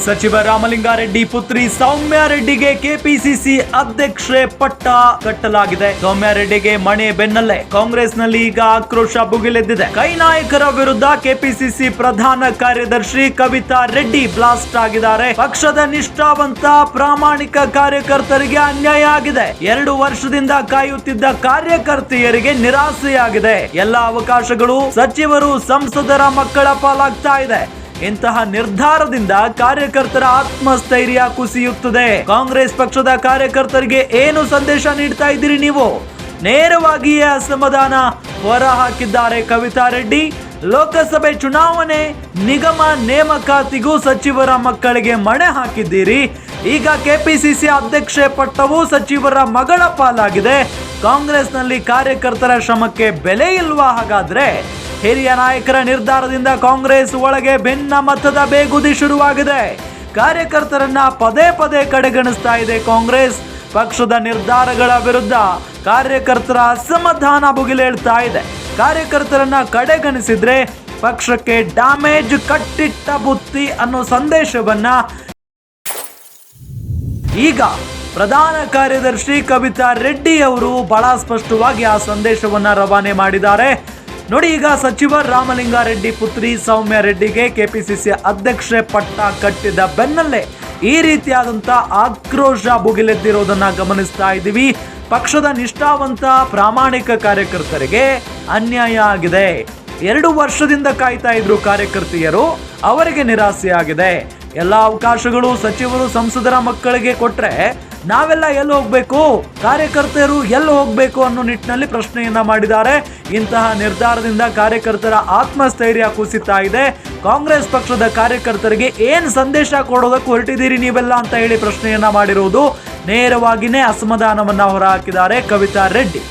ಸಚಿವ ರಾಮಲಿಂಗಾರೆಡ್ಡಿ ಪುತ್ರಿ ಸೌಮ್ಯ ರೆಡ್ಡಿಗೆ ಕೆಪಿಸಿಸಿ ಅಧ್ಯಕ್ಷೆ ಪಟ್ಟ ಕಟ್ಟಲಾಗಿದೆ. ಸೌಮ್ಯ ರೆಡ್ಡಿಗೆ ಮಣೆ ಬೆನ್ನಲ್ಲೇ ಕಾಂಗ್ರೆಸ್ನಲ್ಲಿ ಈಗ ಆಕ್ರೋಶ ಭುಗಿಲೆದ್ದಿದೆ. ಕೈ ನಾಯಕರ ವಿರುದ್ಧ ಕೆಪಿಸಿಸಿ ಪ್ರಧಾನ ಕಾರ್ಯದರ್ಶಿ ಕವಿತಾ ರೆಡ್ಡಿ ಬ್ಲಾಸ್ಟ್ ಆಗಿದ್ದಾರೆ. ಪಕ್ಷದ ನಿಷ್ಠಾವಂತ ಪ್ರಾಮಾಣಿಕ ಕಾರ್ಯಕರ್ತರಿಗೆ ಅನ್ಯಾಯ ಆಗಿದೆ. 2 ವರ್ಷದಿಂದ ಕಾಯುತ್ತಿದ್ದ ಕಾರ್ಯಕರ್ತೆಯರಿಗೆ ನಿರಾಸೆಯಾಗಿದೆ. ಎಲ್ಲ ಅವಕಾಶಗಳು ಸಚಿವರು ಸಂಸದರ ಮಕ್ಕಳ ಪಾಲಾಗ್ತಾ ಇದೆ. ಇಂತಹ ನಿರ್ಧಾರದಿಂದ ಕಾರ್ಯಕರ್ತರ ಆತ್ಮಸ್ಥೈರ್ಯ ಕುಸಿಯುತ್ತದೆ. ಕಾಂಗ್ರೆಸ್ ಪಕ್ಷದ ಕಾರ್ಯಕರ್ತರಿಗೆ ಏನು ಸಂದೇಶ ನೀಡ್ತಾ ಇದ್ದೀರಿ ನೀವು? ನೇರವಾಗಿಯೇ ಅಸಮಾಧಾನ ಹೊರ ಹಾಕಿದ್ದಾರೆ ಕವಿತಾ ರೆಡ್ಡಿ. ಲೋಕಸಭೆ ಚುನಾವಣೆ ನಿಗಮ ನೇಮಕಾತಿಗೂ ಸಚಿವರ ಮಕ್ಕಳಿಗೆ ಮಣೆ ಹಾಕಿದ್ದೀರಿ. ಈಗ ಕೆಪಿಸಿಸಿ ಅಧ್ಯಕ್ಷೆ ಪಟ್ಟವು ಸಚಿವರ ಮಗಳ ಪಾಲಾಗಿದೆ. ಕಾಂಗ್ರೆಸ್ನಲ್ಲಿ ಕಾರ್ಯಕರ್ತರ ಶ್ರಮಕ್ಕೆ ಬೆಲೆ ಇಲ್ವಾ? ಹಾಗಾದ್ರೆ ಹಿರಿಯ ನಾಯಕರ ನಿರ್ಧಾರದಿಂದ ಕಾಂಗ್ರೆಸ್ ಒಳಗೆ ಭಿನ್ನ ಮತದ ಬೇಗುದಿ ಶುರುವಾಗಿದೆ. ಕಾರ್ಯಕರ್ತರನ್ನ ಪದೇ ಪದೇ ಕಡೆಗಣಿಸ್ತಾ ಇದೆ ಕಾಂಗ್ರೆಸ್. ಪಕ್ಷದ ನಿರ್ಧಾರಗಳ ವಿರುದ್ಧ ಕಾರ್ಯಕರ್ತರ ಅಸಮಾಧಾನ ಭುಗಿಲೇಳ್ತಾ ಇದೆ. ಕಾರ್ಯಕರ್ತರನ್ನ ಕಡೆಗಣಿಸಿದ್ರೆ ಪಕ್ಷಕ್ಕೆ ಡ್ಯಾಮೇಜ್, ಕಟ್ಟಿಟ್ಟ ಬುತ್ತಿ ಅನ್ನೋ ಸಂದೇಶವನ್ನ ಈಗ ಪ್ರಧಾನ ಕಾರ್ಯದರ್ಶಿ ಕವಿತಾ ರೆಡ್ಡಿ ಅವರು ಬಹಳ ಸ್ಪಷ್ಟವಾಗಿ ಆ ಸಂದೇಶವನ್ನ ರವಾನೆ ಮಾಡಿದ್ದಾರೆ. ನೋಡಿ, ಈಗ ಸಚಿವ ರಾಮಲಿಂಗಾರೆಡ್ಡಿ ಪುತ್ರಿ ಸೌಮ್ಯ ರೆಡ್ಡಿಗೆ ಕೆಪಿಸಿಸಿ ಅಧ್ಯಕ್ಷೆ ಪಟ್ಟ ಕಟ್ಟಿದ ಬೆನ್ನಲ್ಲೇ ಈ ರೀತಿಯಾದಂತ ಆಕ್ರೋಶ ಭುಗಿಲೆದ್ದಿರೋದನ್ನ ಗಮನಿಸ್ತಾ ಇದ್ದೀವಿ. ಪಕ್ಷದ ನಿಷ್ಠಾವಂತ ಪ್ರಾಮಾಣಿಕ ಕಾರ್ಯಕರ್ತರಿಗೆ ಅನ್ಯಾಯ ಆಗಿದೆ. 2 ವರ್ಷದಿಂದ ಕಾಯ್ತಾ ಇದ್ರು ಕಾರ್ಯಕರ್ತೆಯರು, ಅವರಿಗೆ ನಿರಾಸೆ ಆಗಿದೆ. ಎಲ್ಲ ಅವಕಾಶಗಳು ಸಚಿವರು ಸಂಸದರ ಮಕ್ಕಳಿಗೆ ಕೊಟ್ರೆ ನಾವೆಲ್ಲ ಎಲ್ಲಿ ಹೋಗ್ಬೇಕು, ಕಾರ್ಯಕರ್ತರು ಎಲ್ಲಿ ಹೋಗ್ಬೇಕು ಅನ್ನೋ ನಿಟ್ಟಿನಲ್ಲಿ ಪ್ರಶ್ನೆಯನ್ನ ಮಾಡಿದ್ದಾರೆ. ಇಂತಹ ನಿರ್ಧಾರದಿಂದ ಕಾರ್ಯಕರ್ತರ ಆತ್ಮಸ್ಥೈರ್ಯ ಕುಸಿತಾ ಇದೆ. ಕಾಂಗ್ರೆಸ್ ಪಕ್ಷದ ಕಾರ್ಯಕರ್ತರಿಗೆ ಏನ್ ಸಂದೇಶ ಕೊಡೋದಕ್ಕೆ ಹೊರಟಿದ್ದೀರಿ ನೀವೆಲ್ಲ ಅಂತ ಹೇಳಿ ಪ್ರಶ್ನೆಯನ್ನ ಮಾಡಿರುವುದು. ನೇರವಾಗಿನೇ ಅಸಮಾಧಾನವನ್ನ ಹೊರಹಾಕಿದ್ದಾರೆ ಕವಿತಾ ರೆಡ್ಡಿ.